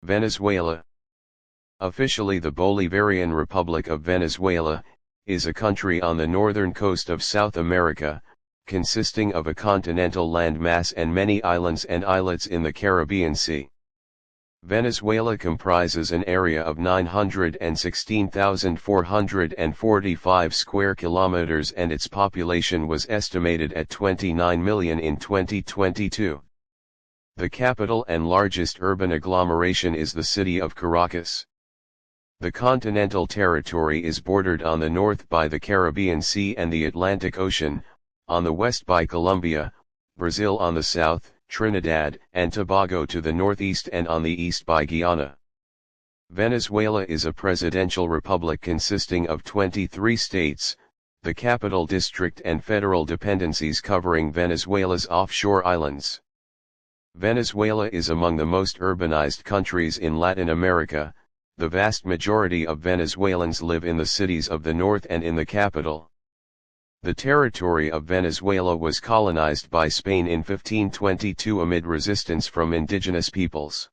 Venezuela. Officially, the Bolivarian Republic of Venezuela is a country on the northern coast of South America, consisting of a continental landmass and many islands and islets in the Caribbean Sea. Venezuela comprises an area of 916,445 square kilometers and its population was estimated at 29 million in 2022. The capital and largest urban agglomeration is the city of Caracas. The continental territory is bordered on the north by the Caribbean Sea and the Atlantic Ocean, on the west by Colombia, Brazil on the south, Trinidad and Tobago to the northeast, and on the east by Guyana. Venezuela is a presidential republic consisting of 23 states, the capital district and federal dependencies covering Venezuela's offshore islands. Venezuela is among the most urbanized countries in Latin America. The vast majority of Venezuelans live in the cities of the north and in the capital. The territory of Venezuela was colonized by Spain in 1522 amid resistance from indigenous peoples.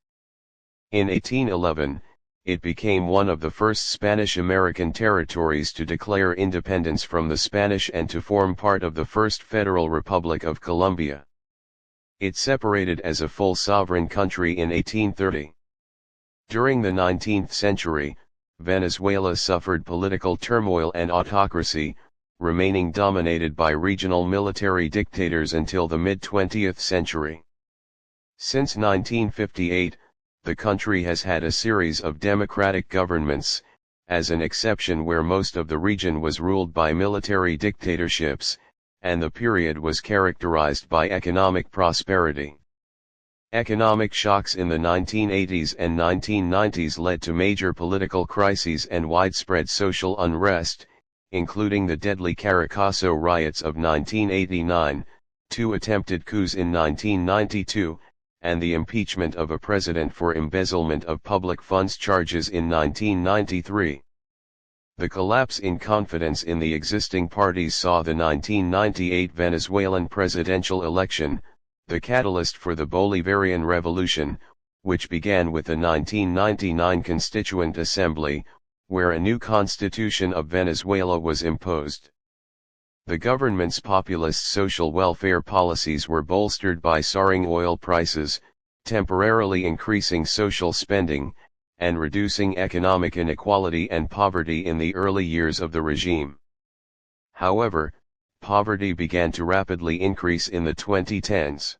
In 1811, it became one of the first Spanish-American territories to declare independence from the Spanish and to form part of the First Federal Republic of Colombia. It separated as a full sovereign country in 1830. During the 19th century, Venezuela suffered political turmoil and autocracy, remaining dominated by regional military dictators until the mid-20th century. Since 1958, the country has had a series of democratic governments, as an exception where most of the region was ruled by military dictatorships, and the period was characterized by economic prosperity. Economic shocks in the 1980s and 1990s led to major political crises and widespread social unrest, including the deadly Caracazo riots of 1989, 2 attempted coups in 1992, and the impeachment of a president for embezzlement of public funds charges in 1993. The collapse in confidence in the existing parties saw the 1998 Venezuelan presidential election, the catalyst for the Bolivarian Revolution, which began with the 1999 Constituent Assembly, where a new constitution of Venezuela was imposed. The government's populist social welfare policies were bolstered by soaring oil prices, temporarily increasing social spending, and reducing economic inequality and poverty in the early years of the regime. However, poverty began to rapidly increase in the 2010s.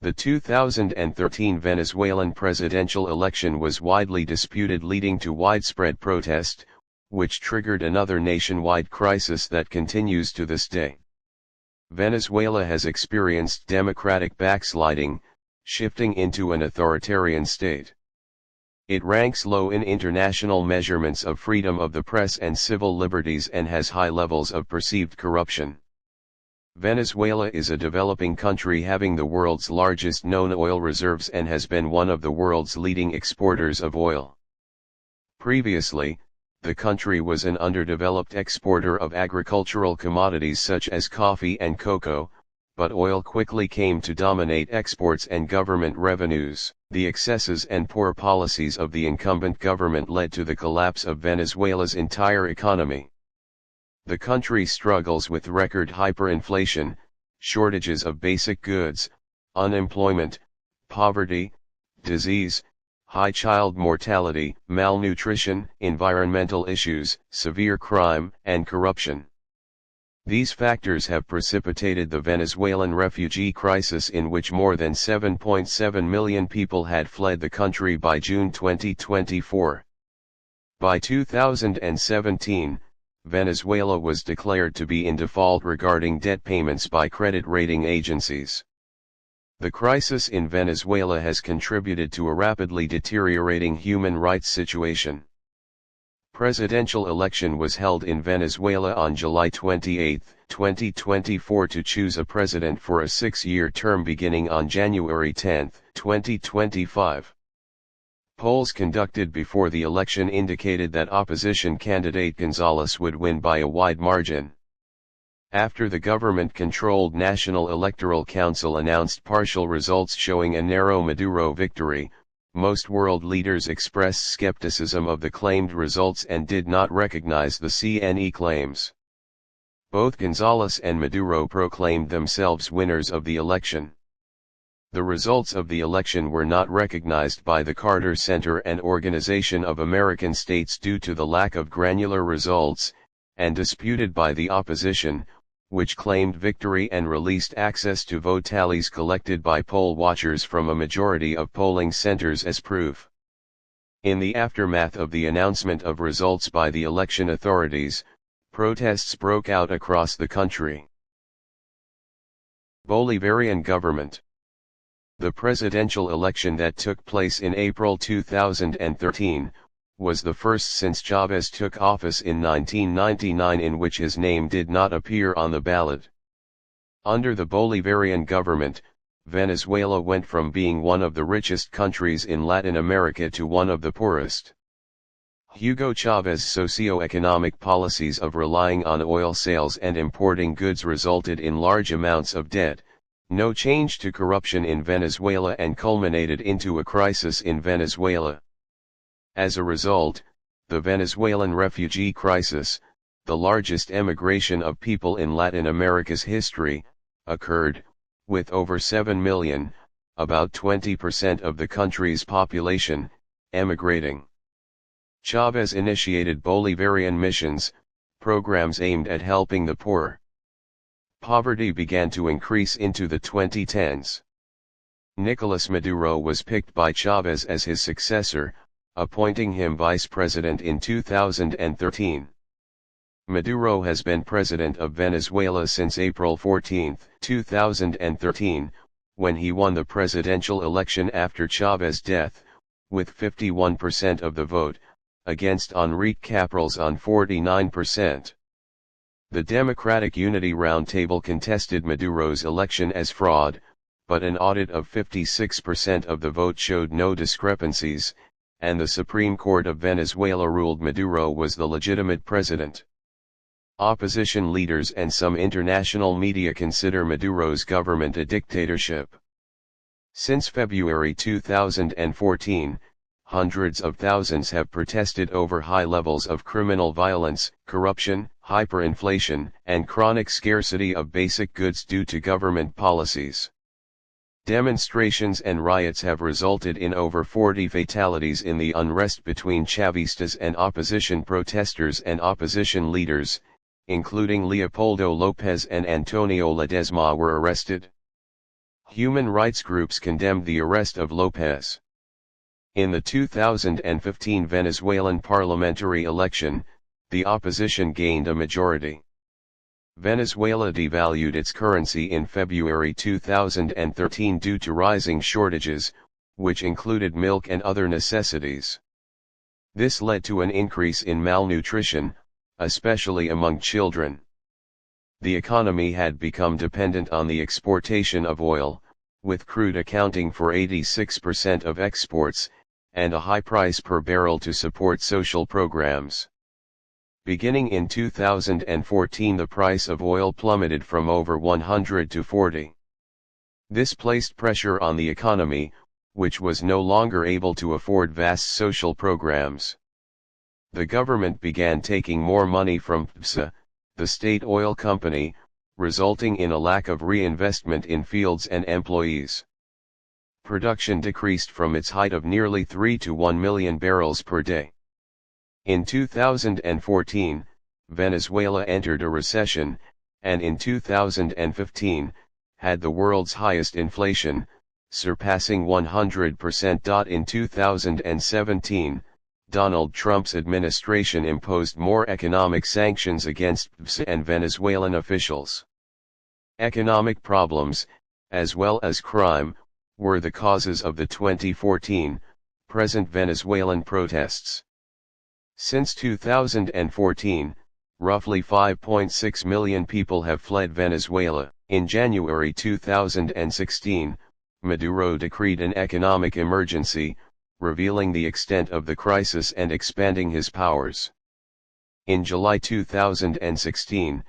The 2013 Venezuelan presidential election was widely disputed, leading to widespread protest, which triggered another nationwide crisis that continues to this day. Venezuela has experienced democratic backsliding, shifting into an authoritarian state. It ranks low in international measurements of freedom of the press and civil liberties and has high levels of perceived corruption. Venezuela is a developing country having the world's largest known oil reserves and has been one of the world's leading exporters of oil. Previously, the country was an underdeveloped exporter of agricultural commodities such as coffee and cocoa, but oil quickly came to dominate exports and government revenues. The excesses and poor policies of the incumbent government led to the collapse of Venezuela's entire economy. The country struggles with record hyperinflation, shortages of basic goods, unemployment, poverty, disease, high child mortality, malnutrition, environmental issues, severe crime, and corruption. These factors have precipitated the Venezuelan refugee crisis, in which more than 7.7 million people had fled the country by June 2024. By 2017, Venezuela was declared to be in default regarding debt payments by credit rating agencies. The crisis in Venezuela has contributed to a rapidly deteriorating human rights situation. Presidential election was held in Venezuela on July 28, 2024 to choose a president for a 6-year term beginning on January 10, 2025. Polls conducted before the election indicated that opposition candidate Gonzalez would win by a wide margin. After the government-controlled National Electoral Council announced partial results showing a narrow Maduro victory, most world leaders expressed skepticism of the claimed results and did not recognize the CNE claims. Both González and Maduro proclaimed themselves winners of the election. The results of the election were not recognized by the Carter Center and Organization of American States due to the lack of granular results, and disputed by the opposition, which claimed victory and released access to vote tallies collected by poll watchers from a majority of polling centers as proof. In the aftermath of the announcement of results by the election authorities, protests broke out across the country. Bolivarian government. The presidential election that took place in April 2013, was the first since Chávez took office in 1999 in which his name did not appear on the ballot. Under the Bolivarian government, Venezuela went from being one of the richest countries in Latin America to one of the poorest. Hugo Chávez's socio-economic policies of relying on oil sales and importing goods resulted in large amounts of debt, no change to corruption in Venezuela, and culminated into a crisis in Venezuela. As a result, the Venezuelan refugee crisis, the largest emigration of people in Latin America's history, occurred, with over 7 million, about 20% of the country's population, emigrating. Chávez initiated Bolivarian missions, programs aimed at helping the poor. Poverty began to increase into the 2010s. Nicolás Maduro was picked by Chávez as his successor, appointing him vice president in 2013. Maduro has been president of Venezuela since April 14, 2013, when he won the presidential election after Chávez's death, with 51% of the vote, against Enrique Capriles on 49%. The Democratic Unity Roundtable contested Maduro's election as fraud, but an audit of 56% of the vote showed no discrepancies, and the Supreme Court of Venezuela ruled Maduro was the legitimate president. Opposition leaders and some international media consider Maduro's government a dictatorship. Since February 2014, hundreds of thousands have protested over high levels of criminal violence, corruption, hyperinflation, and chronic scarcity of basic goods due to government policies. Demonstrations and riots have resulted in over 40 fatalities in the unrest between Chavistas and opposition protesters and opposition leaders, including Leopoldo López and Antonio Ledesma, were arrested. Human rights groups condemned the arrest of López. In the 2015 Venezuelan parliamentary election, the opposition gained a majority. Venezuela devalued its currency in February 2013 due to rising shortages, which included milk and other necessities. This led to an increase in malnutrition, especially among children. The economy had become dependent on the exportation of oil, with crude accounting for 86% of exports, and a high price per barrel to support social programs. Beginning in 2014, the price of oil plummeted from over 100 to 40. This placed pressure on the economy, which was no longer able to afford vast social programs. The government began taking more money from PDVSA, the state oil company, resulting in a lack of reinvestment in fields and employees. Production decreased from its height of nearly 3 to 1 million barrels per day. In 2014, Venezuela entered a recession, and in 2015, had the world's highest inflation, surpassing 100%. In 2017, Donald Trump's administration imposed more economic sanctions against PDVSA and Venezuelan officials. Economic problems, as well as crime, were the causes of the 2014, present Venezuelan protests. Since 2014, roughly 5.6 million people have fled Venezuela. In January 2016, Maduro decreed an economic emergency, revealing the extent of the crisis and expanding his powers. In July 2016,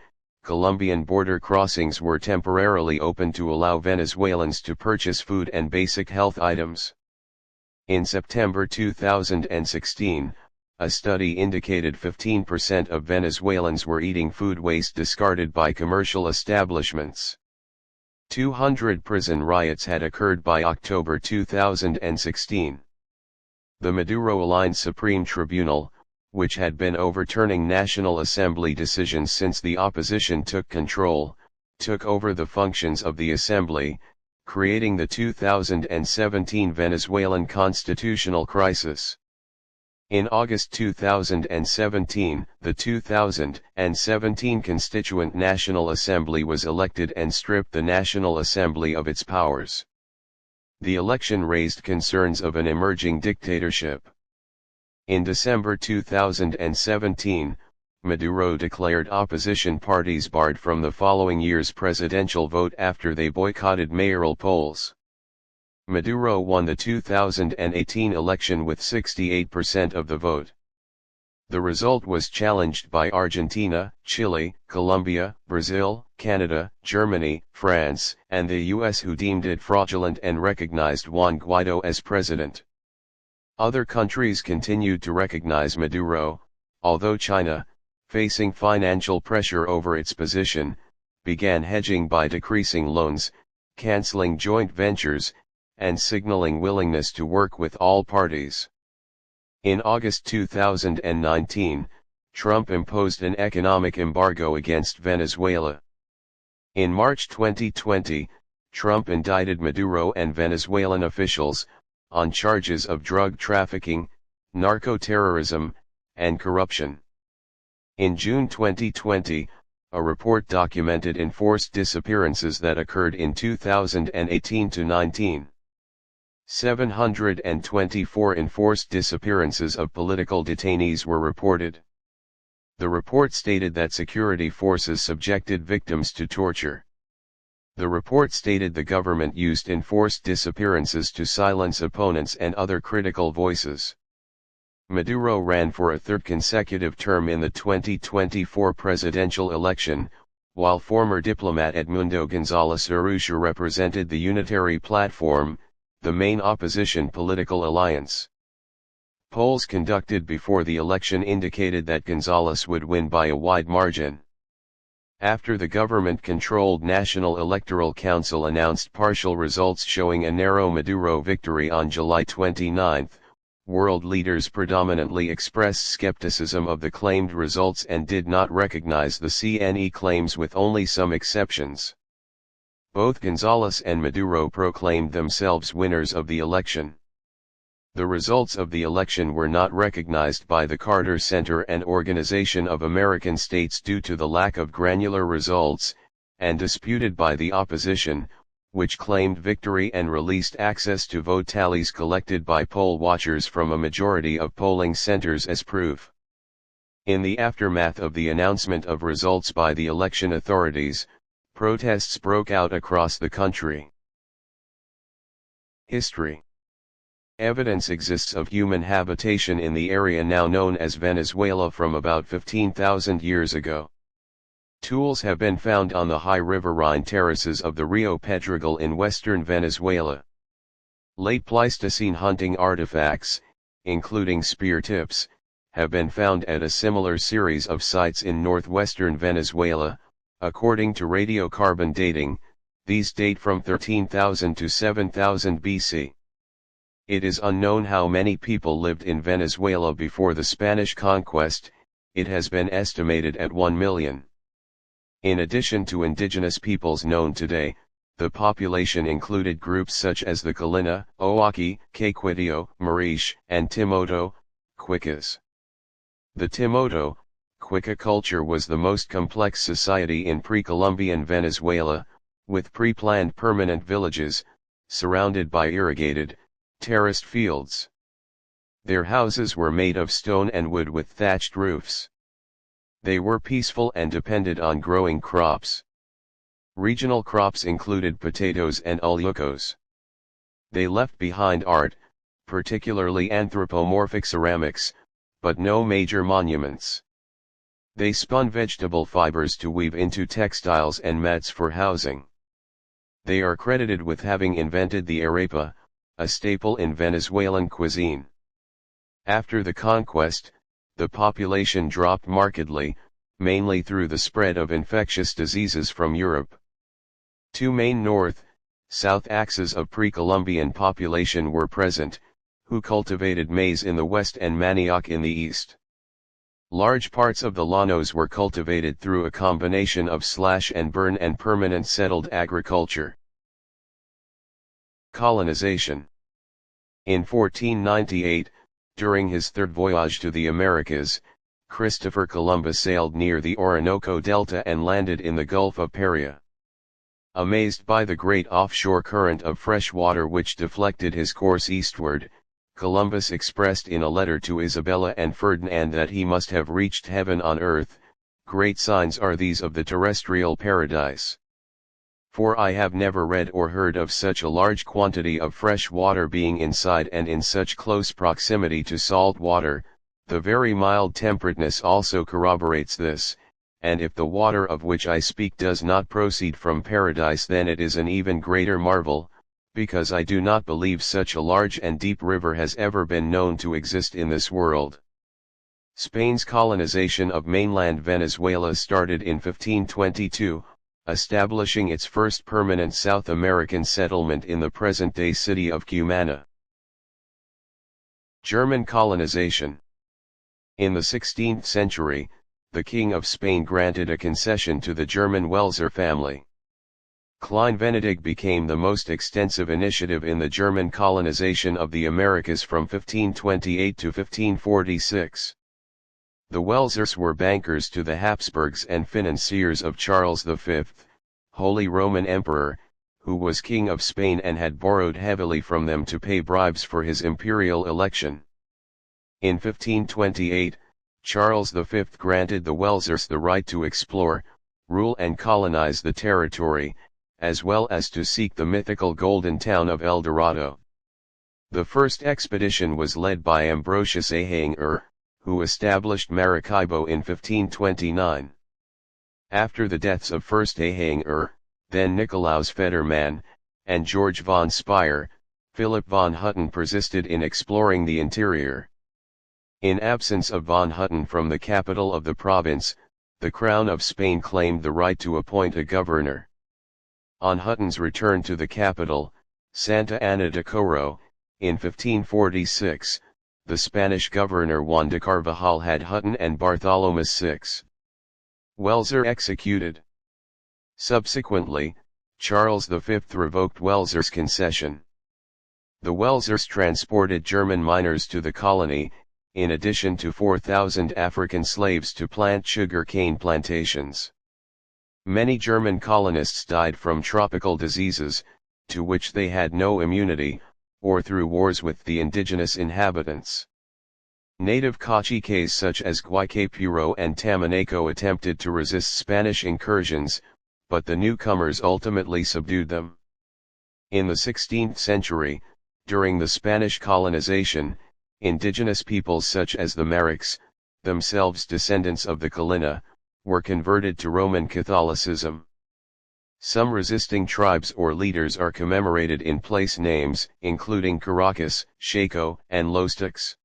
Colombian border crossings were temporarily opened to allow Venezuelans to purchase food and basic health items. In September 2016, a study indicated 15% of Venezuelans were eating food waste discarded by commercial establishments. 200 prison riots had occurred by October 2016. The Maduro-aligned Supreme Tribunal, which had been overturning National Assembly decisions since the opposition took control, took over the functions of the Assembly, creating the 2017 Venezuelan constitutional crisis. In August 2017, the 2017 Constituent National Assembly was elected and stripped the National Assembly of its powers. The election raised concerns of an emerging dictatorship. In December 2017, Maduro declared opposition parties barred from the following year's presidential vote after they boycotted mayoral polls. Maduro won the 2018 election with 68% of the vote. The result was challenged by Argentina, Chile, Colombia, Brazil, Canada, Germany, France, and the US, who deemed it fraudulent and recognized Juan Guaido as president. Other countries continued to recognize Maduro, although China, facing financial pressure over its position, began hedging by decreasing loans, canceling joint ventures, and signaling willingness to work with all parties. In August 2019, Trump imposed an economic embargo against Venezuela. In March 2020, Trump indicted Maduro and Venezuelan officials on charges of drug trafficking, narco-terrorism, and corruption. In June 2020, a report documented enforced disappearances that occurred in 2018-19. 724 enforced disappearances of political detainees were reported. The report stated that security forces subjected victims to torture. The report stated the government used enforced disappearances to silence opponents and other critical voices. Maduro ran for a third consecutive term in the 2024 presidential election, while former diplomat Edmundo González Urrutia represented the Unitary Platform, the main opposition political alliance. Polls conducted before the election indicated that González would win by a wide margin. After the government-controlled National Electoral Council announced partial results showing a narrow Maduro victory on July 29, world leaders predominantly expressed skepticism of the claimed results and did not recognize the CNE claims, with only some exceptions. Both González and Maduro proclaimed themselves winners of the election. The results of the election were not recognized by the Carter Center and Organization of American States due to the lack of granular results, and disputed by the opposition, which claimed victory and released access to vote tallies collected by poll watchers from a majority of polling centers as proof. In the aftermath of the announcement of results by the election authorities, protests broke out across the country. History. Evidence exists of human habitation in the area now known as Venezuela from about 15,000 years ago. Tools have been found on the high riverine terraces of the Rio Pedregal in western Venezuela. Late Pleistocene hunting artifacts, including spear tips, have been found at a similar series of sites in northwestern Venezuela. According to radiocarbon dating, these date from 13,000 to 7,000 BC. It is unknown how many people lived in Venezuela before the Spanish conquest. It has been estimated at 1 million. In addition to indigenous peoples known today, the population included groups such as the Kalina, Oaki, Caquetio, Mariche, and Timoto, Quichas. The Timoto, Quicha culture was the most complex society in pre-Columbian Venezuela, with pre-planned permanent villages, surrounded by irrigated, terraced fields. Their houses were made of stone and wood with thatched roofs. They were peaceful and depended on growing crops. Regional crops included potatoes and ullucos. They left behind art, particularly anthropomorphic ceramics, but no major monuments. They spun vegetable fibers to weave into textiles and mats for housing. They are credited with having invented the arepa, a staple in Venezuelan cuisine. After the conquest, the population dropped markedly, mainly through the spread of infectious diseases from Europe. Two main north-south axes of pre-Columbian population were present, who cultivated maize in the west and manioc in the east. Large parts of the llanos were cultivated through a combination of slash and burn and permanent settled agriculture. Colonization. In 1498, during his third voyage to the Americas, Christopher Columbus sailed near the Orinoco Delta and landed in the Gulf of Paria. Amazed by the great offshore current of fresh water which deflected his course eastward, Columbus expressed in a letter to Isabella and Ferdinand that he must have reached heaven on earth. Great signs are these of the terrestrial paradise. For I have never read or heard of such a large quantity of fresh water being inside and in such close proximity to salt water. The very mild temperateness also corroborates this, and if the water of which I speak does not proceed from paradise, then it is an even greater marvel, because I do not believe such a large and deep river has ever been known to exist in this world. Spain's colonization of mainland Venezuela started in 1522, establishing its first permanent South American settlement in the present-day city of Cumana. German colonization. In the 16th century, the King of Spain granted a concession to the German Welser family. Klein Venedig became the most extensive initiative in the German colonization of the Americas from 1528 to 1546. The Welsers were bankers to the Habsburgs and financiers of Charles V, Holy Roman Emperor, who was King of Spain and had borrowed heavily from them to pay bribes for his imperial election. In 1528, Charles V granted the Welsers the right to explore, rule and colonize the territory, as well as to seek the mythical golden town of El Dorado. The first expedition was led by Ambrosius Ahanger, who established Maracaibo in 1529. After the deaths of first Ahanger, then Nicolaus Federmann, and George von Speyer, Philip von Hutten persisted in exploring the interior. In absence of von Hutten from the capital of the province, the Crown of Spain claimed the right to appoint a governor. On Hutton's return to the capital, Santa Ana de Coro, in 1546, the Spanish governor Juan de Carvajal had Hutton and Bartholomew VI Welser executed. Subsequently, Charles V revoked Welser's concession. The Welsers transported German miners to the colony, in addition to 4,000 African slaves to plant sugar cane plantations. Many German colonists died from tropical diseases, to which they had no immunity, or through wars with the indigenous inhabitants. Native caciques such as Guaycapuro and Tamanaco attempted to resist Spanish incursions, but the newcomers ultimately subdued them. In the 16th century, during the Spanish colonization, indigenous peoples such as the Marics, themselves descendants of the Kalina, were converted to Roman Catholicism. Some resisting tribes or leaders are commemorated in place names, including Caracas, Chaco, and Los Teques.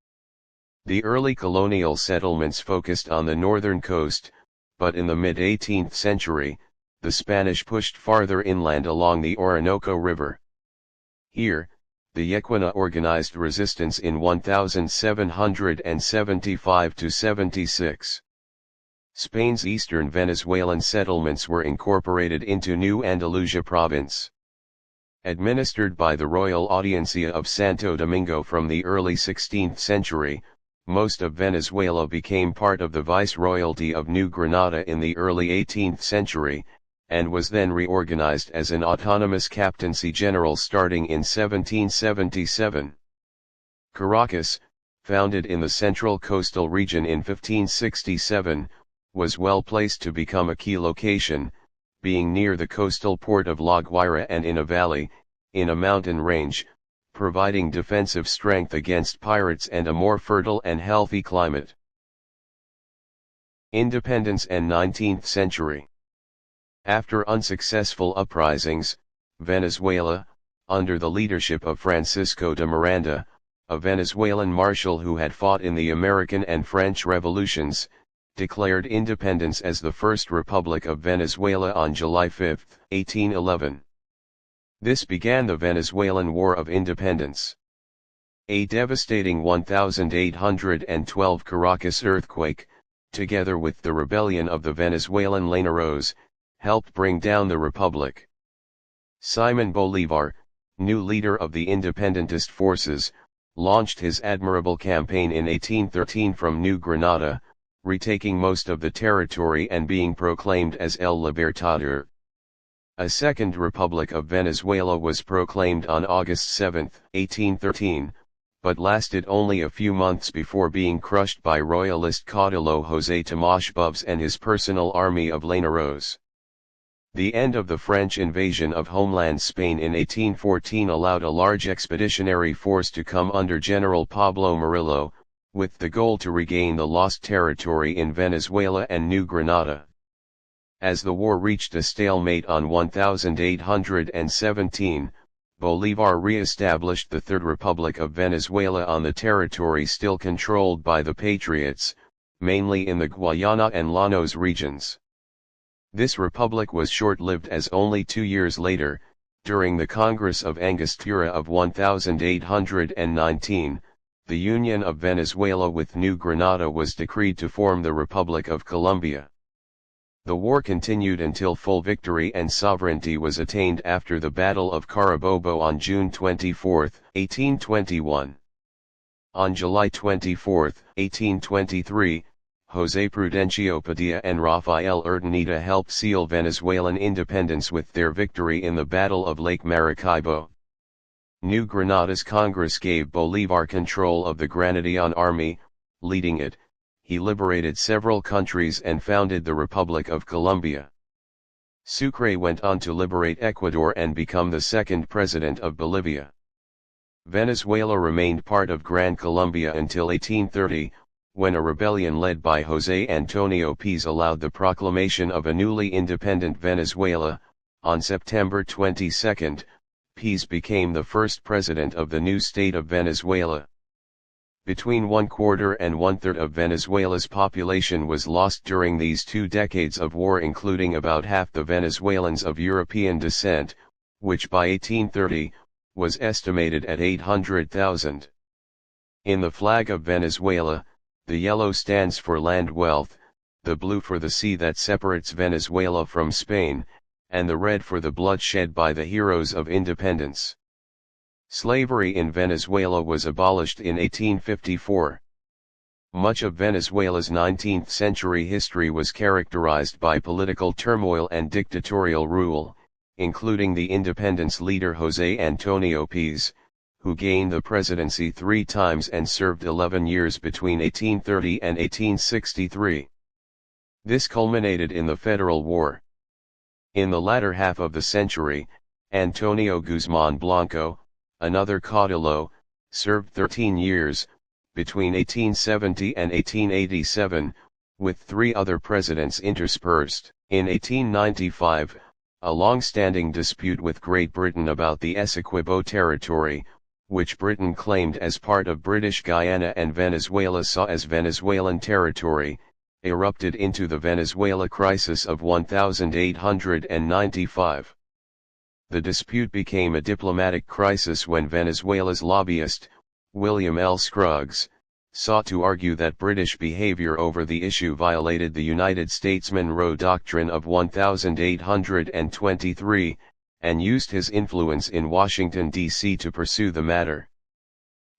The early colonial settlements focused on the northern coast, but in the mid-18th century, the Spanish pushed farther inland along the Orinoco River. Here, the Yequina organized resistance in 1775–76. Spain's eastern Venezuelan settlements were incorporated into New Andalusia province. Administered by the Royal Audiencia of Santo Domingo from the early 16th century, most of Venezuela became part of the Viceroyalty of New Granada in the early 18th century, and was then reorganized as an autonomous captaincy general starting in 1777. Caracas, founded in the central coastal region in 1567, was well placed to become a key location, being near the coastal port of La Guaira and in a valley, in a mountain range, providing defensive strength against pirates and a more fertile and healthy climate. Independence and 19th century. After unsuccessful uprisings, Venezuela, under the leadership of Francisco de Miranda, a Venezuelan marshal who had fought in the American and French revolutions, declared independence as the First Republic of Venezuela on July 5, 1811. This began the Venezuelan War of Independence. A devastating 1812 Caracas earthquake, together with the rebellion of the Venezuelan Llaneros, helped bring down the republic. Simon Bolívar, new leader of the independentist forces, launched his admirable campaign in 1813 from New Granada, retaking most of the territory and being proclaimed as El Libertador. A second Republic of Venezuela was proclaimed on August 7, 1813, but lasted only a few months before being crushed by royalist caudillo José Tomás Bubs and his personal army of Llaneros. The end of the French invasion of homeland Spain in 1814 allowed a large expeditionary force to come under General Pablo Murillo, with the goal to regain the lost territory in Venezuela and New Granada. As the war reached a stalemate on 1817, Bolívar re-established the Third Republic of Venezuela on the territory still controlled by the Patriots, mainly in the Guayana and Llanos regions. This republic was short-lived as only 2 years later, during the Congress of Angostura of 1819, the Union of Venezuela with New Granada was decreed to form the Republic of Colombia. The war continued until full victory and sovereignty was attained after the Battle of Carabobo on June 24, 1821. On July 24, 1823, José Prudencio Padilla and Rafael Urdaneta helped seal Venezuelan independence with their victory in the Battle of Lake Maracaibo. New Granada's Congress gave Bolívar control of the Granadian army. Leading it, he liberated several countries and founded the Republic of Colombia. Sucre went on to liberate Ecuador and become the second president of Bolivia. Venezuela remained part of Gran Colombia until 1830, when a rebellion led by José Antonio Paz allowed the proclamation of a newly independent Venezuela. On September 22, Paz became the first president of the new state of Venezuela. Between 1/4 and 1/3 of Venezuela's population was lost during these 2 decades of war, including about half the Venezuelans of European descent, which by 1830, was estimated at 800,000. In the flag of Venezuela, the yellow stands for land wealth, the blue for the sea that separates Venezuela from Spain, and the red for the blood shed by the heroes of independence. Slavery in Venezuela was abolished in 1854. Much of Venezuela's 19th century history was characterized by political turmoil and dictatorial rule, including the independence leader José Antonio Paz, who gained the presidency 3 times and served 11 years between 1830 and 1863. This culminated in the Federal War. In the latter half of the century, Antonio Guzmán Blanco, another caudillo, served 13 years, between 1870 and 1887, with 3 other presidents interspersed. In 1895, a long-standing dispute with Great Britain about the Essequibo territory, which Britain claimed as part of British Guyana and Venezuela saw as Venezuelan territory, erupted into the Venezuela crisis of 1895. The dispute became a diplomatic crisis when Venezuela's lobbyist, William L. Scruggs, sought to argue that British behavior over the issue violated the United States Monroe Doctrine of 1823, and used his influence in Washington, D.C. to pursue the matter.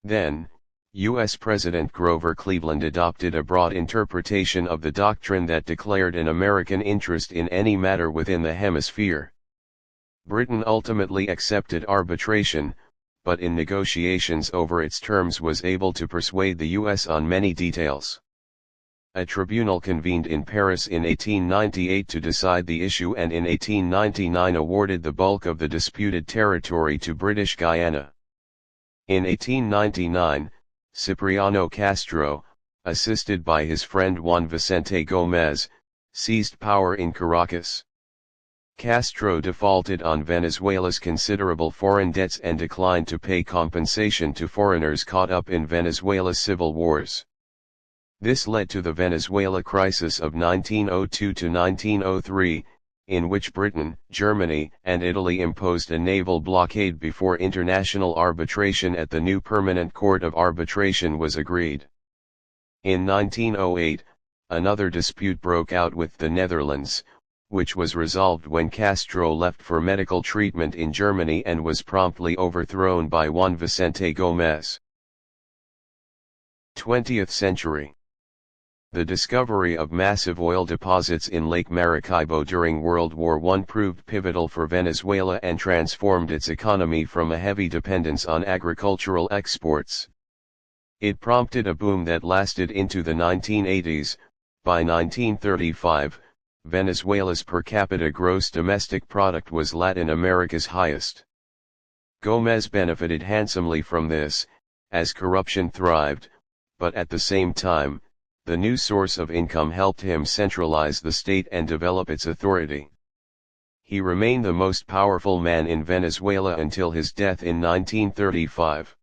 Then, U.S. President Grover Cleveland adopted a broad interpretation of the doctrine that declared an American interest in any matter within the hemisphere. Britain ultimately accepted arbitration, but in negotiations over its terms was able to persuade the U.S. on many details. A tribunal convened in Paris in 1898 to decide the issue and in 1899 awarded the bulk of the disputed territory to British Guyana. In 1899, Cipriano Castro, assisted by his friend Juan Vicente Gómez, seized power in Caracas. Castro defaulted on Venezuela's considerable foreign debts and declined to pay compensation to foreigners caught up in Venezuela's civil wars. This led to the Venezuela crisis of 1902 to 1903, in which Britain, Germany, and Italy imposed a naval blockade before international arbitration at the new Permanent Court of Arbitration was agreed. In 1908, another dispute broke out with the Netherlands, which was resolved when Castro left for medical treatment in Germany and was promptly overthrown by Juan Vicente Gómez. 20th century. The discovery of massive oil deposits in Lake Maracaibo during World War I proved pivotal for Venezuela and transformed its economy from a heavy dependence on agricultural exports. It prompted a boom that lasted into the 1980s. By 1935, Venezuela's per capita gross domestic product was Latin America's highest. Gómez benefited handsomely from this, as corruption thrived, but at the same time, the new source of income helped him centralize the state and develop its authority. He remained the most powerful man in Venezuela until his death in 1935.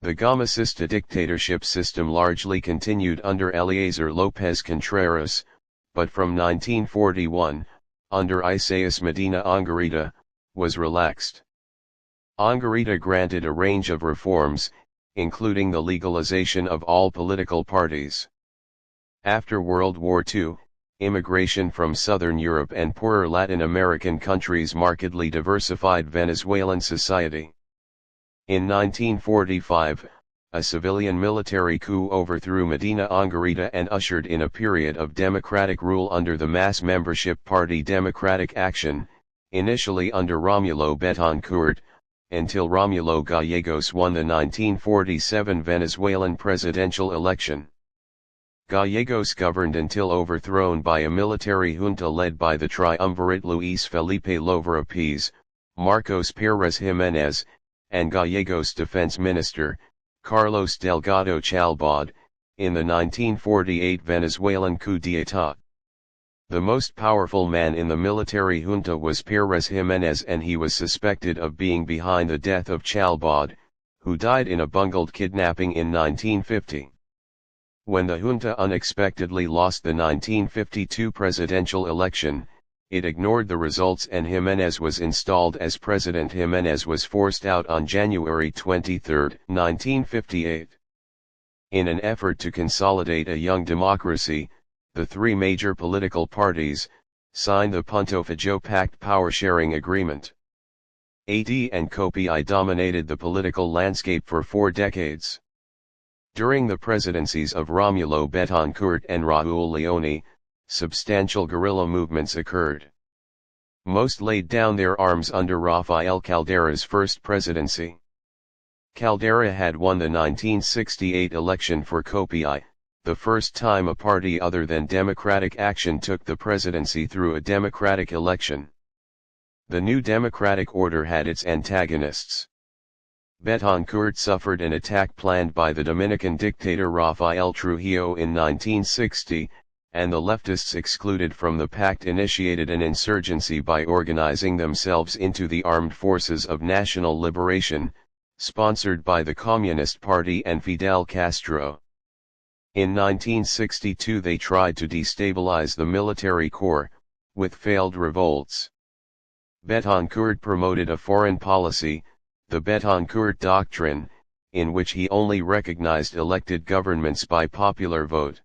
The Gómezista dictatorship system largely continued under Eliezer López Contreras, but from 1941, under Isaías Medina Angarita, was relaxed. Angarita granted a range of reforms, including the legalization of all political parties. After World War II, immigration from Southern Europe and poorer Latin American countries markedly diversified Venezuelan society. In 1945, a civilian military coup overthrew Medina Angarita and ushered in a period of democratic rule under the mass membership party Democratic Action, initially under Romulo Betancourt, until Romulo Gallegos won the 1947 Venezuelan presidential election. Gallegos governed until overthrown by a military junta led by the triumvirate Luis Felipe Loverapes, Marcos Pérez Jiménez, and Gallegos defense minister, Carlos Delgado Chalbaud, in the 1948 Venezuelan coup d'état. The most powerful man in the military junta was Pérez Jiménez, and he was suspected of being behind the death of Chalbaud, who died in a bungled kidnapping in 1950. When the junta unexpectedly lost the 1952 presidential election, it ignored the results and Jiménez was installed as president. Jiménez was forced out on January 23, 1958. In an effort to consolidate a young democracy, the three major political parties signed the Punto Fijo Pact power-sharing agreement. AD and COPI dominated the political landscape for 4 decades. During the presidencies of Romulo Betancourt and Raúl Leoni, substantial guerrilla movements occurred. Most laid down their arms under Rafael Caldera's first presidency. Caldera had won the 1968 election for COPI, the first time a party other than Democratic Action took the presidency through a democratic election. The new democratic order had its antagonists. Betancourt suffered an attack planned by the Dominican dictator Rafael Trujillo in 1960, and the leftists excluded from the pact initiated an insurgency by organizing themselves into the Armed Forces of National Liberation, sponsored by the Communist Party and Fidel Castro. In 1962 they tried to destabilize the military corps, with failed revolts. Betancourt promoted a foreign policy, the Betancourt Doctrine, in which he only recognized elected governments by popular vote.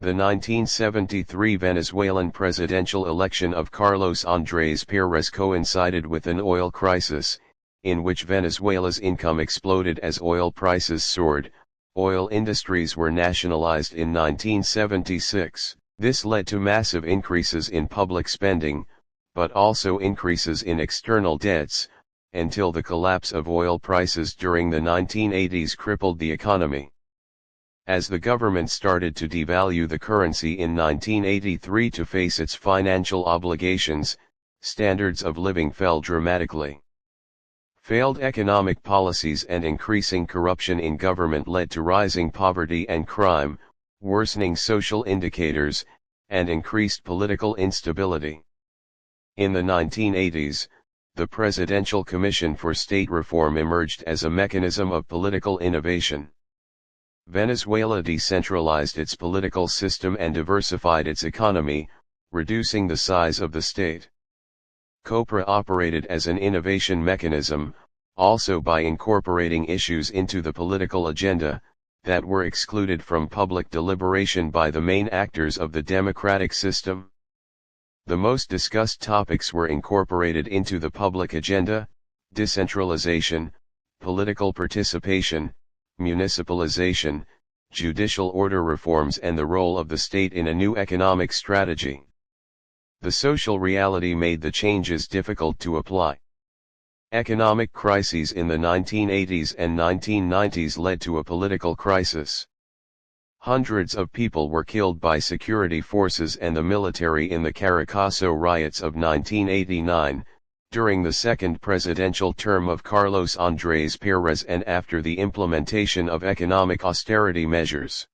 The 1973 Venezuelan presidential election of Carlos Andrés Pérez coincided with an oil crisis, in which Venezuela's income exploded as oil prices soared. Oil industries were nationalized in 1976. This led to massive increases in public spending, but also increases in external debts, until the collapse of oil prices during the 1980s crippled the economy. As the government started to devalue the currency in 1983 to face its financial obligations, standards of living fell dramatically. Failed economic policies and increasing corruption in government led to rising poverty and crime, worsening social indicators, and increased political instability. In the 1980s, the Presidential Commission for State Reform emerged as a mechanism of political innovation. Venezuela decentralized its political system and diversified its economy, reducing the size of the state. COPRA operated as an innovation mechanism, also by incorporating issues into the political agenda that were excluded from public deliberation by the main actors of the democratic system. The most discussed topics were incorporated into the public agenda: decentralization, political participation, municipalization, judicial order reforms, and the role of the state in a new economic strategy. The social reality made the changes difficult to apply. Economic crises in the 1980s and 1990s led to a political crisis. Hundreds of people were killed by security forces and the military in the Caracazo riots of 1989, during the second presidential term of Carlos Andrés Pérez and after the implementation of economic austerity measures.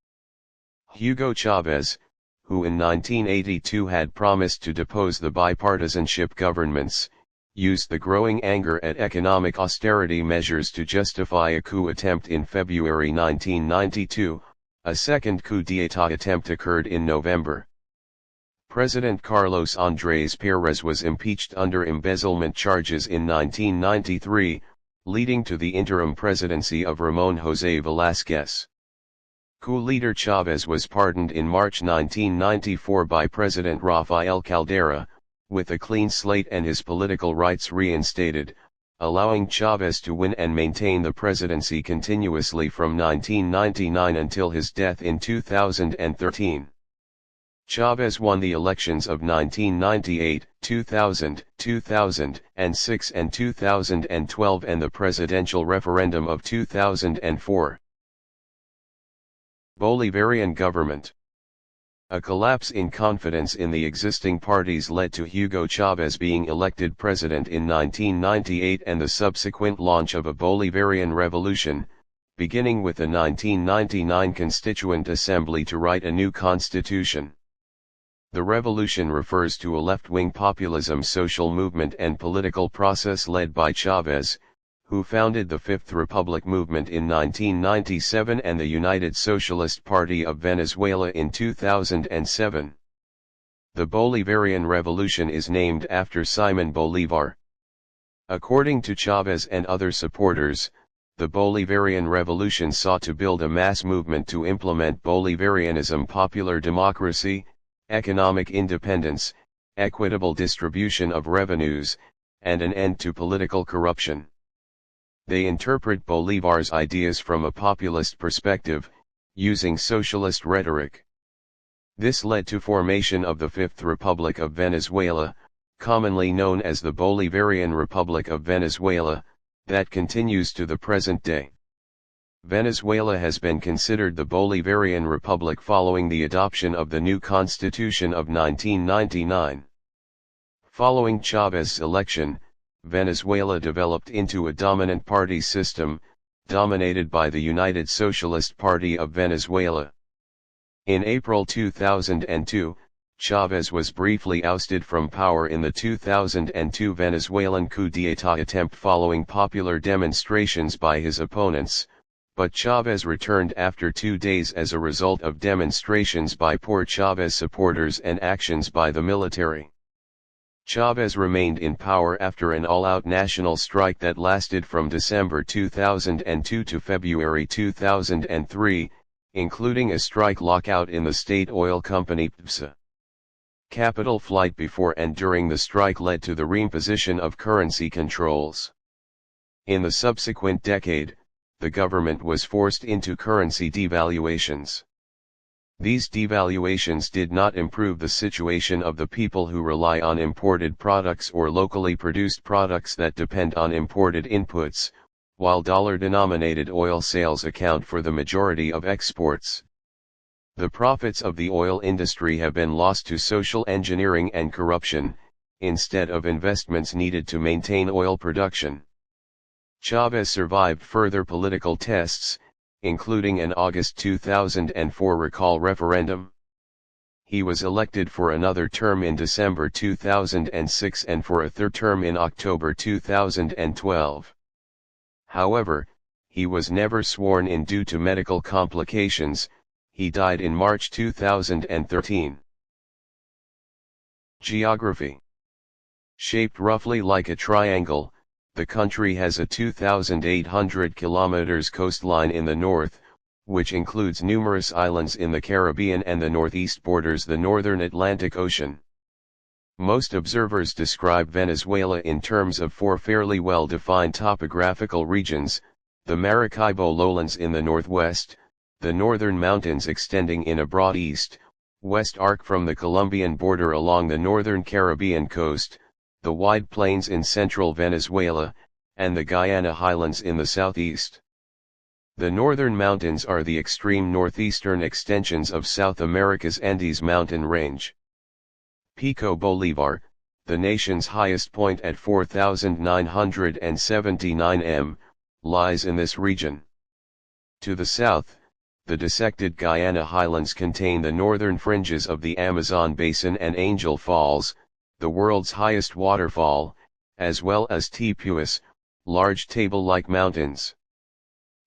Hugo Chávez, who in 1982 had promised to depose the bipartisanship governments, used the growing anger at economic austerity measures to justify a coup attempt in February 1992. A second coup d'état attempt occurred in November. President Carlos Andrés Pérez was impeached under embezzlement charges in 1993, leading to the interim presidency of Ramón José Velázquez. Coup leader Chávez was pardoned in March 1994 by President Rafael Caldera, with a clean slate and his political rights reinstated, allowing Chávez to win and maintain the presidency continuously from 1999 until his death in 2013. Chávez won the elections of 1998, 2000, 2006 and 2012 and the presidential referendum of 2004. Bolivarian government. A collapse in confidence in the existing parties led to Hugo Chávez being elected president in 1998 and the subsequent launch of a Bolivarian revolution, beginning with the 1999 Constituent Assembly to write a new constitution. The revolution refers to a left-wing populism social movement and political process led by Chávez, who founded the Fifth Republic movement in 1997 and the United Socialist Party of Venezuela in 2007. The Bolivarian Revolution is named after Simón Bolívar. According to Chávez and other supporters, the Bolivarian Revolution sought to build a mass movement to implement Bolivarianism, popular democracy, economic independence, equitable distribution of revenues, and an end to political corruption. They interpret Bolívar's ideas from a populist perspective, using socialist rhetoric. This led to formation of the Fifth Republic of Venezuela, commonly known as the Bolivarian Republic of Venezuela, that continues to the present day. Venezuela has been considered the Bolivarian Republic following the adoption of the new Constitution of 1999. Following Chávez's election, Venezuela developed into a dominant party system, dominated by the United Socialist Party of Venezuela. In April 2002, Chávez was briefly ousted from power in the 2002 Venezuelan coup d'état attempt following popular demonstrations by his opponents, but Chávez returned after 2 days as a result of demonstrations by poor Chávez supporters and actions by the military. Chávez remained in power after an all-out national strike that lasted from December 2002 to February 2003, including a strike lockout in the state oil company PDVSA. Capital flight before and during the strike led to the reimposition of currency controls. In the subsequent decade, the government was forced into currency devaluations. These devaluations did not improve the situation of the people who rely on imported products or locally produced products that depend on imported inputs, while dollar-denominated oil sales account for the majority of exports. The profits of the oil industry have been lost to social engineering and corruption, instead of investments needed to maintain oil production. Chávez survived further political tests, including an August 2004 recall referendum. he was elected for another term in December 2006 and for a third term in October 2012. However, he was never sworn in due to medical complications. He died in March 2013. Geography. Shaped roughly like a triangle, the country has a 2,800 kilometers coastline in the north, which includes numerous islands in the Caribbean, and the northeast borders the northern Atlantic Ocean. Most observers describe Venezuela in terms of four fairly well-defined topographical regions: the Maracaibo lowlands in the northwest, the northern mountains extending in a broad east-west arc from the Colombian border along the northern Caribbean coast, the wide plains in central Venezuela, and the Guyana highlands in the southeast. The northern mountains are the extreme northeastern extensions of South America's Andes mountain range. Pico Bolivar, the nation's highest point at 4,979 m, lies in this region. To the south, the dissected Guyana highlands contain the northern fringes of the Amazon basin and Angel Falls, the world's highest waterfall, as well as Tepuis, large table-like mountains.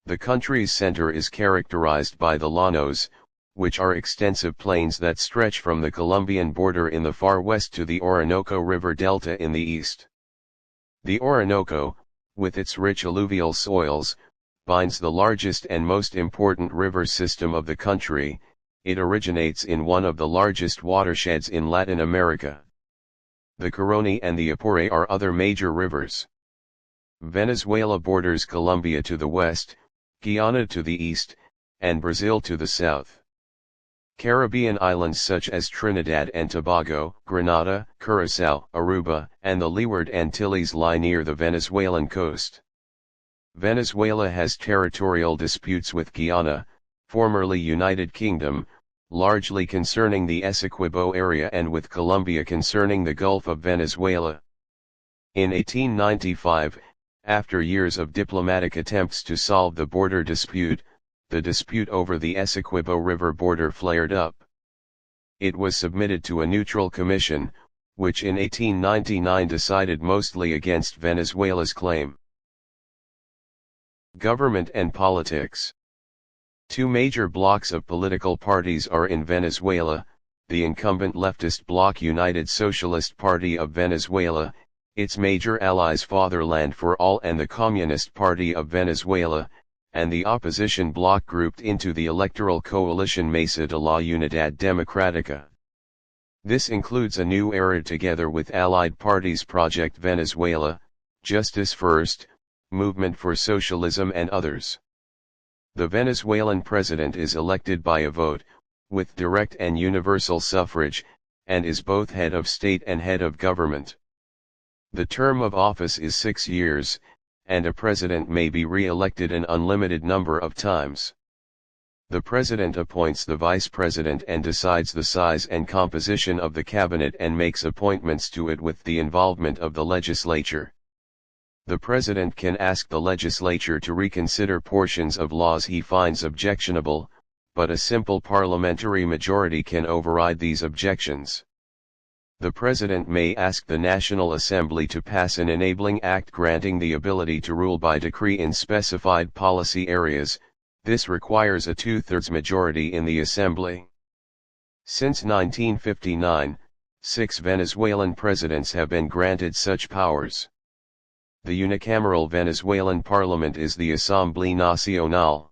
The country's center is characterized by the llanos, which are extensive plains that stretch from the Colombian border in the far west to the Orinoco River delta in the east. The Orinoco, with its rich alluvial soils, binds the largest and most important river system of the country. It originates in one of the largest watersheds in Latin America. The Caroni and the Apure are other major rivers. Venezuela borders Colombia to the west, Guyana to the east, and Brazil to the south. Caribbean islands such as Trinidad and Tobago, Grenada, Curaçao, Aruba, and the Leeward Antilles lie near the Venezuelan coast. Venezuela has territorial disputes with Guyana, formerly United Kingdom, largely concerning the Essequibo area, and with Colombia concerning the Gulf of Venezuela. In 1895, after years of diplomatic attempts to solve the border dispute, the dispute over the Essequibo River border flared up. It was submitted to a neutral commission, which in 1899 decided mostly against Venezuela's claim. Government and politics. Two major blocks of political parties are in Venezuela: the incumbent leftist bloc United Socialist Party of Venezuela, its major allies Fatherland for All and the Communist Party of Venezuela, and the opposition bloc grouped into the electoral coalition Mesa de la Unidad Democrática. This includes a new era together with allied parties Project Venezuela, Justice First, Movement for Socialism and others. The Venezuelan president is elected by a vote, with direct and universal suffrage, and is both head of state and head of government. The term of office is 6 years, and a president may be re-elected an unlimited number of times. The president appoints the vice president and decides the size and composition of the cabinet and makes appointments to it with the involvement of the legislature. The president can ask the legislature to reconsider portions of laws he finds objectionable, but a simple parliamentary majority can override these objections. The president may ask the National Assembly to pass an enabling act granting the ability to rule by decree in specified policy areas. This requires a 2/3 majority in the Assembly. Since 1959, 6 Venezuelan presidents have been granted such powers. The unicameral Venezuelan parliament is the Asamblea Nacional.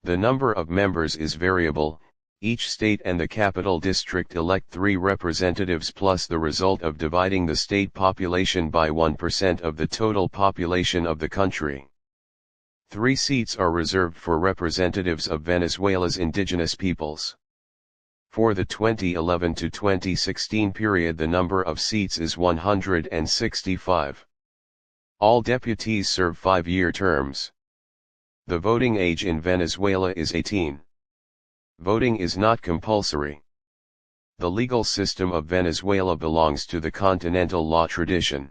The number of members is variable. Each state and the capital district elect 3 representatives plus the result of dividing the state population by 1% of the total population of the country. 3 seats are reserved for representatives of Venezuela's indigenous peoples. For the 2011 to 2016 period, the number of seats is 165. All deputies serve 5-year terms. The voting age in Venezuela is 18. Voting is not compulsory. The legal system of Venezuela belongs to the continental law tradition.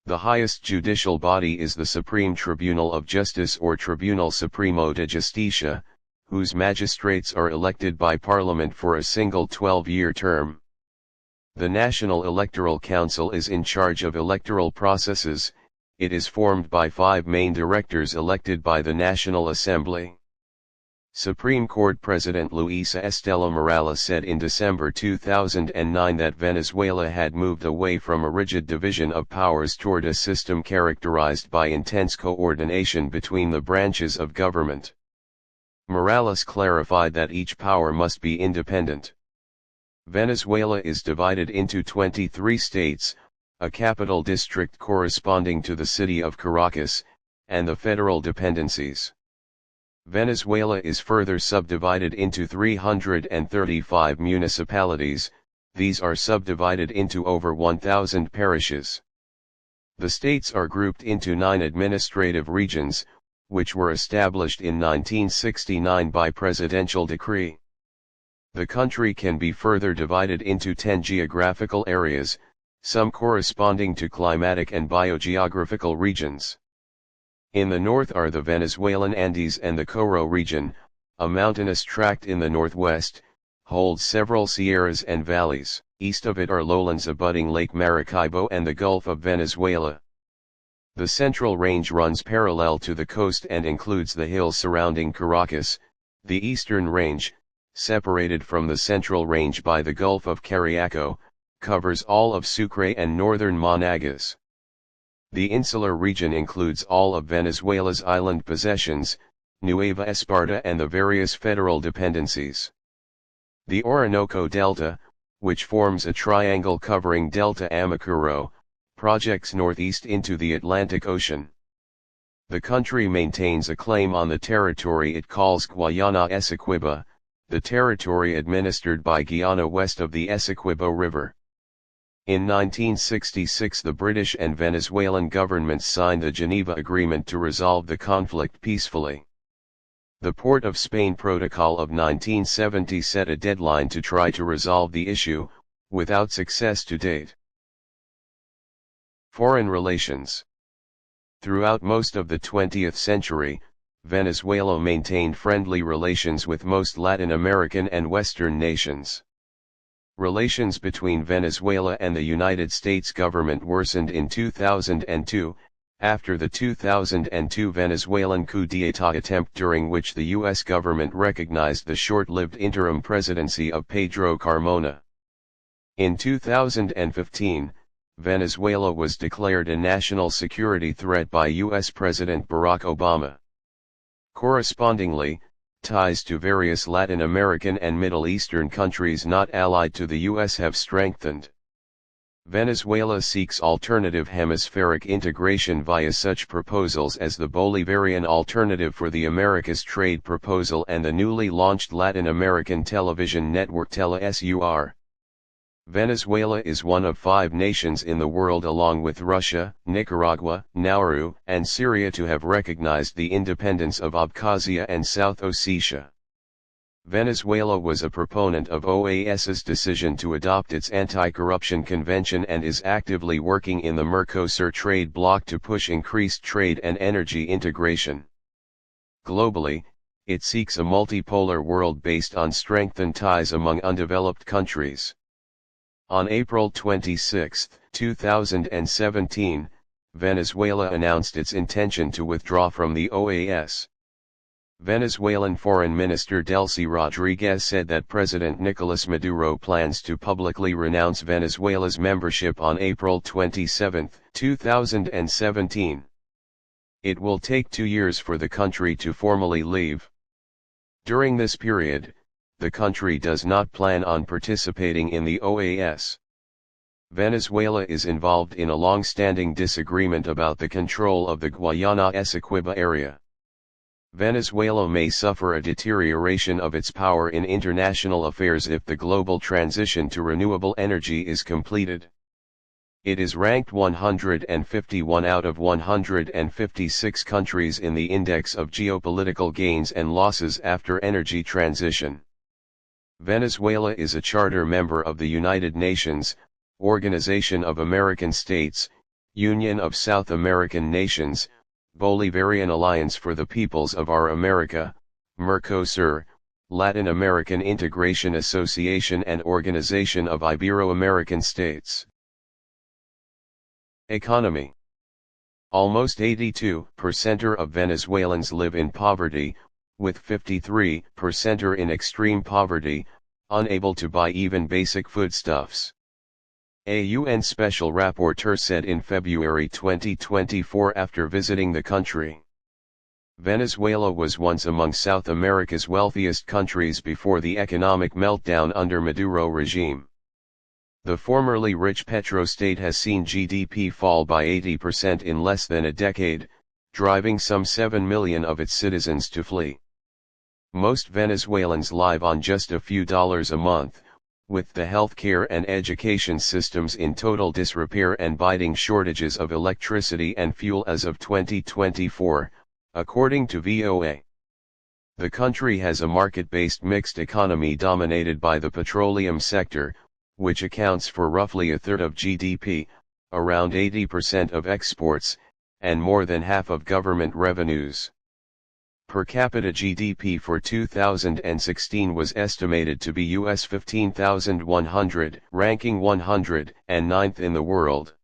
The highest judicial body is the Supreme Tribunal of Justice or Tribunal Supremo de Justicia, whose magistrates are elected by Parliament for a single 12-year term. The National Electoral Council is in charge of electoral processes. It is formed by 5 main directors elected by the National Assembly. Supreme Court President Luisa Estela Morales said in December 2009 that Venezuela had moved away from a rigid division of powers toward a system characterized by intense coordination between the branches of government. Morales clarified that each power must be independent. Venezuela is divided into 23 states, a capital district corresponding to the city of Caracas, and the federal dependencies. Venezuela is further subdivided into 335 municipalities. These are subdivided into over 1,000 parishes. The states are grouped into 9 administrative regions, which were established in 1969 by presidential decree. The country can be further divided into 10 geographical areas, some corresponding to climatic and biogeographical regions. In the north are the Venezuelan Andes, and the Coro region, a mountainous tract in the northwest, holds several sierras and valleys. East of it are lowlands abutting Lake Maracaibo and the Gulf of Venezuela. The central range runs parallel to the coast and includes the hills surrounding Caracas. The eastern range, separated from the central range by the Gulf of Cariaco, covers all of Sucre and northern Monagas. The insular region includes all of Venezuela's island possessions, Nueva Esparta and the various federal dependencies. The Orinoco Delta, which forms a triangle covering Delta Amacuro, projects northeast into the Atlantic Ocean. The country maintains a claim on the territory it calls Guayana Essequiba, the territory administered by Guyana west of the Essequibo River. In 1966 the British and Venezuelan governments signed the Geneva Agreement to resolve the conflict peacefully. The Port of Spain Protocol of 1970 set a deadline to try to resolve the issue, without success to date. Foreign relations. Throughout most of the 20th century, Venezuela maintained friendly relations with most Latin American and Western nations. Relations between Venezuela and the United States government worsened in 2002, after the 2002 Venezuelan coup d'état attempt during which the U.S. government recognized the short-lived interim presidency of Pedro Carmona. In 2015, Venezuela was declared a national security threat by U.S. President Barack Obama. Correspondingly, ties to various Latin American and Middle Eastern countries not allied to the U.S. have strengthened. Venezuela seeks alternative hemispheric integration via such proposals as the Bolivarian Alternative for the Americas Trade Proposal and the newly launched Latin American television network Telesur. Venezuela is one of 5 nations in the world along with Russia, Nicaragua, Nauru, and Syria to have recognized the independence of Abkhazia and South Ossetia. Venezuela was a proponent of OAS's decision to adopt its anti-corruption convention and is actively working in the Mercosur trade bloc to push increased trade and energy integration. Globally, it seeks a multipolar world based on strengthened ties among undeveloped countries. On April 26, 2017, Venezuela announced its intention to withdraw from the OAS. Venezuelan Foreign Minister Delcy Rodriguez said that President Nicolas Maduro plans to publicly renounce Venezuela's membership on April 27, 2017. It will take 2 years for the country to formally leave. During this period, the country does not plan on participating in the OAS. Venezuela is involved in a long-standing disagreement about the control of the Guayana Essequiba area. Venezuela may suffer a deterioration of its power in international affairs if the global transition to renewable energy is completed. It is ranked 151 out of 156 countries in the Index of Geopolitical Gains and Losses after Energy Transition. Venezuela is a charter member of the United Nations, Organization of American States, Union of South American Nations, Bolivarian Alliance for the Peoples of Our America, Mercosur, Latin American Integration Association and Organization of Ibero-American States. Economy. Almost 82% of Venezuelans live in poverty, with 53% in extreme poverty, unable to buy even basic foodstuffs. A UN Special Rapporteur said in February 2024 after visiting the country. Venezuela was once among South America's wealthiest countries before the economic meltdown under Maduro regime. The formerly rich petrostate has seen GDP fall by 80% in less than a decade, driving some 7 million of its citizens to flee. Most Venezuelans live on just a few dollars a month, with the healthcare and education systems in total disrepair and biting shortages of electricity and fuel as of 2024, according to VOA. The country has a market-based mixed economy dominated by the petroleum sector, which accounts for roughly a third of GDP, around 80% of exports, and more than half of government revenues. Per capita GDP for 2016 was estimated to be US $15,100, ranking 109th in the world.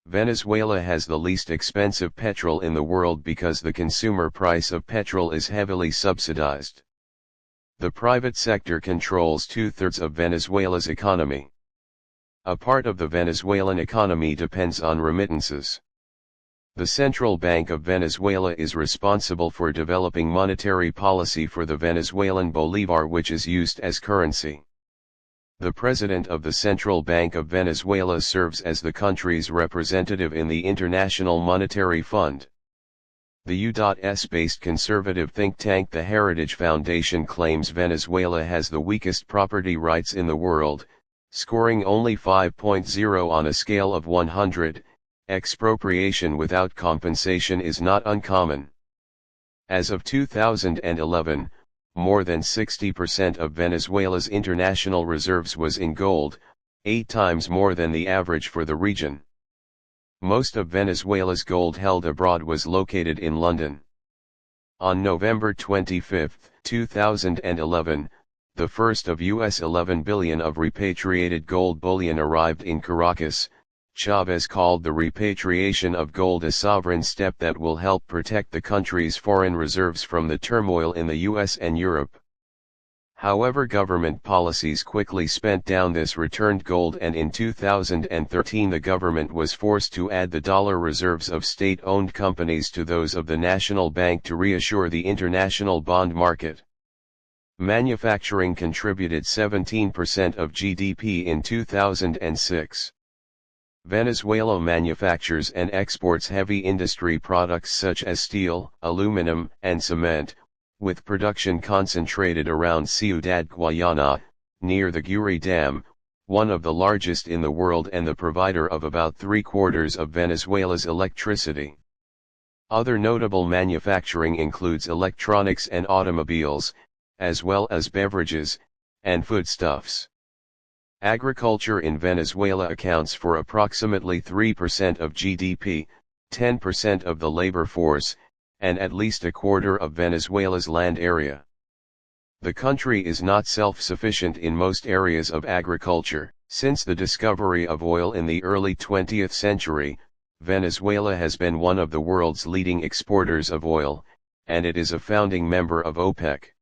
Venezuela has the least expensive petrol in the world because the consumer price of petrol is heavily subsidized. The private sector controls 2/3 of Venezuela's economy. A part of the Venezuelan economy depends on remittances. The Central Bank of Venezuela is responsible for developing monetary policy for the Venezuelan bolivar, which is used as currency. The president of the Central Bank of Venezuela serves as the country's representative in the International Monetary Fund. The U.S.-based conservative think tank the Heritage Foundation claims Venezuela has the weakest property rights in the world, scoring only 5.0 on a scale of 100. Expropriation without compensation is not uncommon. As of 2011, more than 60% of Venezuela's international reserves was in gold, 8 times more than the average for the region. Most of Venezuela's gold held abroad was located in London. On November 25, 2011, the first of US $11 billion of repatriated gold bullion arrived in Caracas. Chavez called the repatriation of gold a sovereign step that will help protect the country's foreign reserves from the turmoil in the US and Europe. However, government policies quickly spent down this returned gold, and in 2013 the government was forced to add the dollar reserves of state-owned companies to those of the National Bank to reassure the international bond market. Manufacturing contributed 17% of GDP in 2006. Venezuela manufactures and exports heavy industry products such as steel, aluminum, and cement, with production concentrated around Ciudad Guayana, near the Guri Dam, one of the largest in the world and the provider of about 3/4 of Venezuela's electricity. Other notable manufacturing includes electronics and automobiles, as well as beverages, and foodstuffs. Agriculture in Venezuela accounts for approximately 3% of GDP, 10% of the labor force, and at least a quarter of Venezuela's land area. The country is not self-sufficient in most areas of agriculture. Since the discovery of oil in the early 20th century, Venezuela has been one of the world's leading exporters of oil, and it is a founding member of OPEC.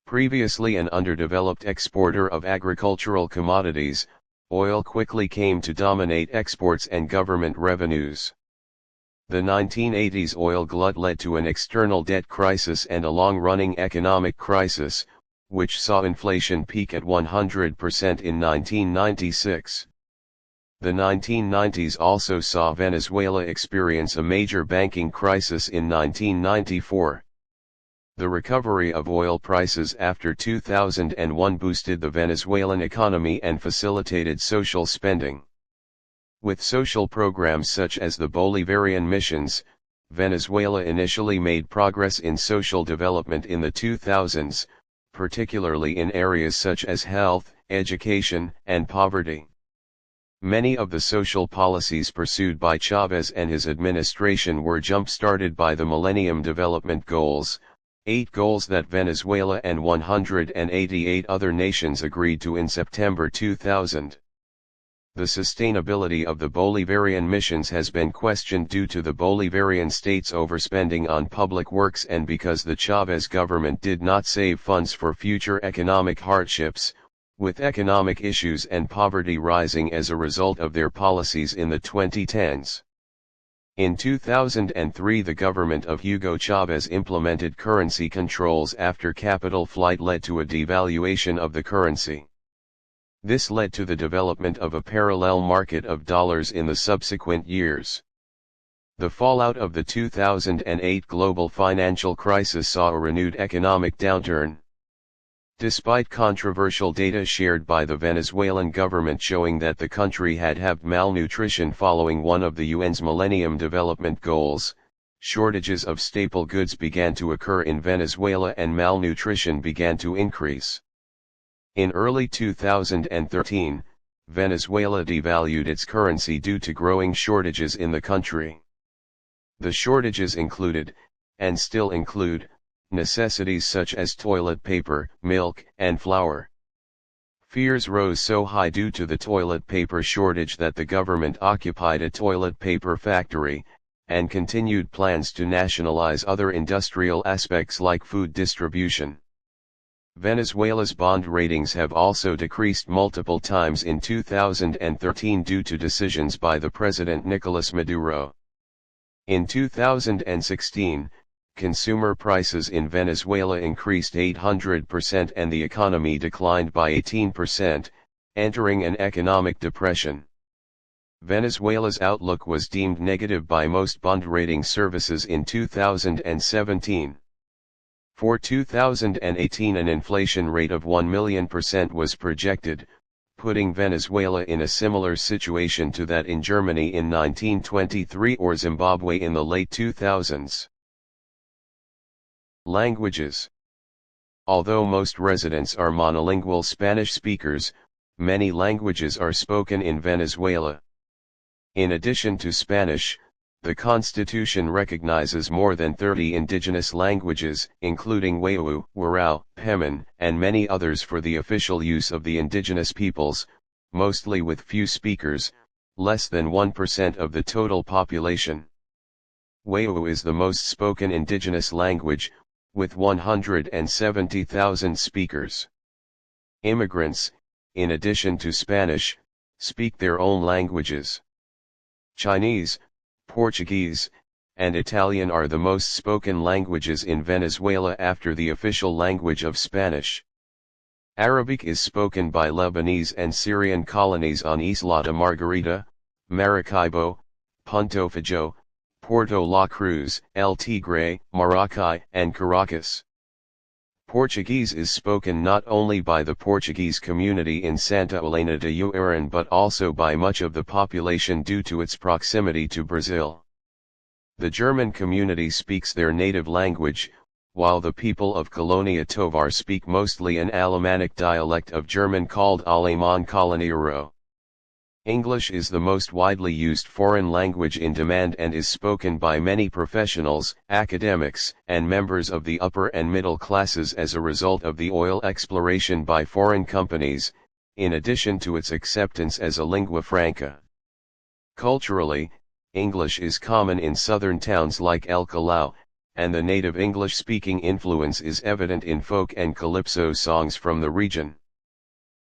Previously an underdeveloped exporter of agricultural commodities, oil quickly came to dominate exports and government revenues. The 1980s oil glut led to an external debt crisis and a long-running economic crisis, which saw inflation peak at 100% in 1996. The 1990s also saw Venezuela experience a major banking crisis in 1994. The recovery of oil prices after 2001 boosted the Venezuelan economy and facilitated social spending. With social programs such as the Bolivarian missions, Venezuela initially made progress in social development in the 2000s, particularly in areas such as health, education, and poverty. Many of the social policies pursued by Chavez and his administration were jump-started by the Millennium Development Goals, 8 goals that Venezuela and 188 other nations agreed to in September 2000. The sustainability of the Bolivarian missions has been questioned due to the Bolivarian state's overspending on public works and because the Chavez government did not save funds for future economic hardships, with economic issues and poverty rising as a result of their policies in the 2010s. In 2003 the government of Hugo Chavez implemented currency controls after capital flight led to a devaluation of the currency. This led to the development of a parallel market of dollars in the subsequent years. The fallout of the 2008 global financial crisis saw a renewed economic downturn. Despite controversial data shared by the Venezuelan government showing that the country had halved malnutrition following one of the UN's Millennium Development Goals, shortages of staple goods began to occur in Venezuela and malnutrition began to increase. In early 2013, Venezuela devalued its currency due to growing shortages in the country. The shortages included, and still include, necessities such as toilet paper, milk, and flour. Fears rose so high due to the toilet paper shortage that the government occupied a toilet paper factory, and continued plans to nationalize other industrial aspects like food distribution. Venezuela's bond ratings have also decreased multiple times in 2013 due to decisions by the President Nicolas Maduro. In 2016, consumer prices in Venezuela increased 800% and the economy declined by 18%, entering an economic depression. Venezuela's outlook was deemed negative by most bond rating services in 2017. For 2018 an inflation rate of 1,000,000% was projected, putting Venezuela in a similar situation to that in Germany in 1923 or Zimbabwe in the late 2000s. Languages. Although most residents are monolingual Spanish speakers, many languages are spoken in Venezuela. In addition to Spanish, the Constitution recognizes more than 30 indigenous languages, including Wayuu, Warao, Peman, and many others for the official use of the indigenous peoples, mostly with few speakers, less than 1% of the total population. Wayuu is the most spoken indigenous language, with 170,000 speakers. Immigrants, in addition to Spanish, speak their own languages. Chinese, Portuguese, and Italian are the most spoken languages in Venezuela after the official language of Spanish. Arabic is spoken by Lebanese and Syrian colonies on Isleta Margarita, Maracaibo, Punto Fijo, Porto La Cruz, El Tigre, Maracay, and Caracas. Portuguese is spoken not only by the Portuguese community in Santa Helena de Ururan but also by much of the population due to its proximity to Brazil. The German community speaks their native language, while the people of Colonia Tovar speak mostly an Alemannic dialect of German called Alemán Koloniero. English is the most widely used foreign language in demand and is spoken by many professionals, academics, and members of the upper and middle classes as a result of the oil exploration by foreign companies, in addition to its acceptance as a lingua franca. Culturally, English is common in southern towns like El Callao, and the native English-speaking influence is evident in folk and calypso songs from the region.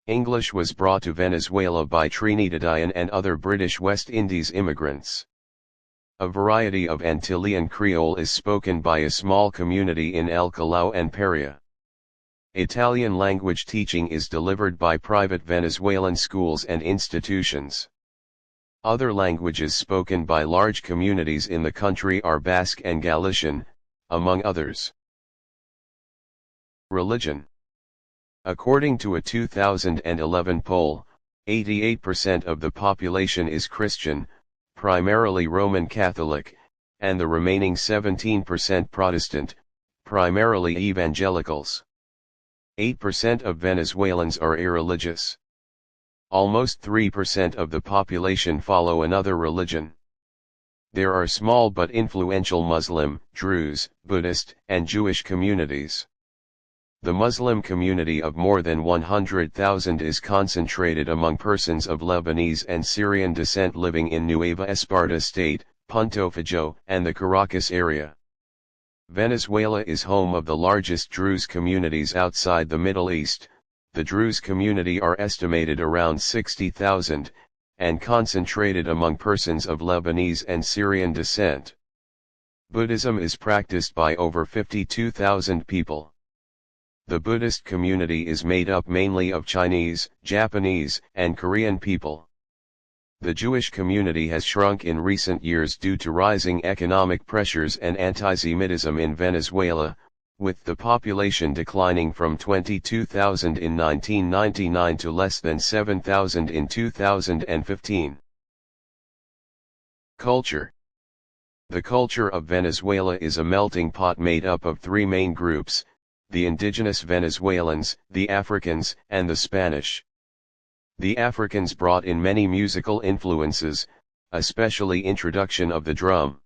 English was brought to Venezuela by Trinidadian and other British West Indies immigrants. A variety of Antillean Creole is spoken by a small community in El Callao and Peria. Italian language teaching is delivered by private Venezuelan schools and institutions. Other languages spoken by large communities in the country are Basque and Galician, among others. Religion. According to a 2011 poll, 88% of the population is Christian, primarily Roman Catholic, and the remaining 17% Protestant, primarily evangelicals. 8% of Venezuelans are irreligious. Almost 3% of the population follow another religion. There are small but influential Muslim, Druze, Buddhist, and Jewish communities. The Muslim community of more than 100,000 is concentrated among persons of Lebanese and Syrian descent living in Nueva Esparta state, Punto Fijo, and the Caracas area. Venezuela is home of the largest Druze communities outside the Middle East. The Druze community are estimated around 60,000, and concentrated among persons of Lebanese and Syrian descent. Buddhism is practiced by over 52,000 people. The Buddhist community is made up mainly of Chinese, Japanese, and Korean people. The Jewish community has shrunk in recent years due to rising economic pressures and anti-Semitism in Venezuela, with the population declining from 22,000 in 1999 to less than 7,000 in 2015. Culture. The culture of Venezuela is a melting pot made up of three main groups: the indigenous Venezuelans, the Africans, and the Spanish. The Africans brought in many musical influences, especially introduction of the drum.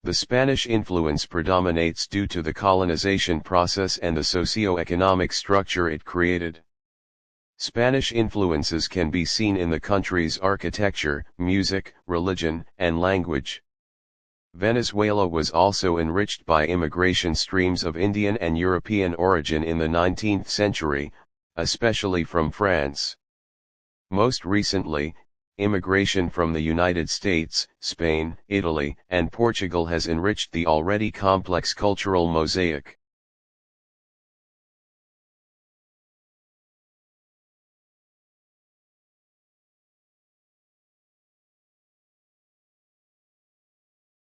The Spanish influence predominates due to the colonization process and the socio-economic structure it created. Spanish influences can be seen in the country's architecture, music, religion, and language. Venezuela was also enriched by immigration streams of Indian and European origin in the 19th century, especially from France. Most recently, immigration from the United States, Spain, Italy, and Portugal has enriched the already complex cultural mosaic.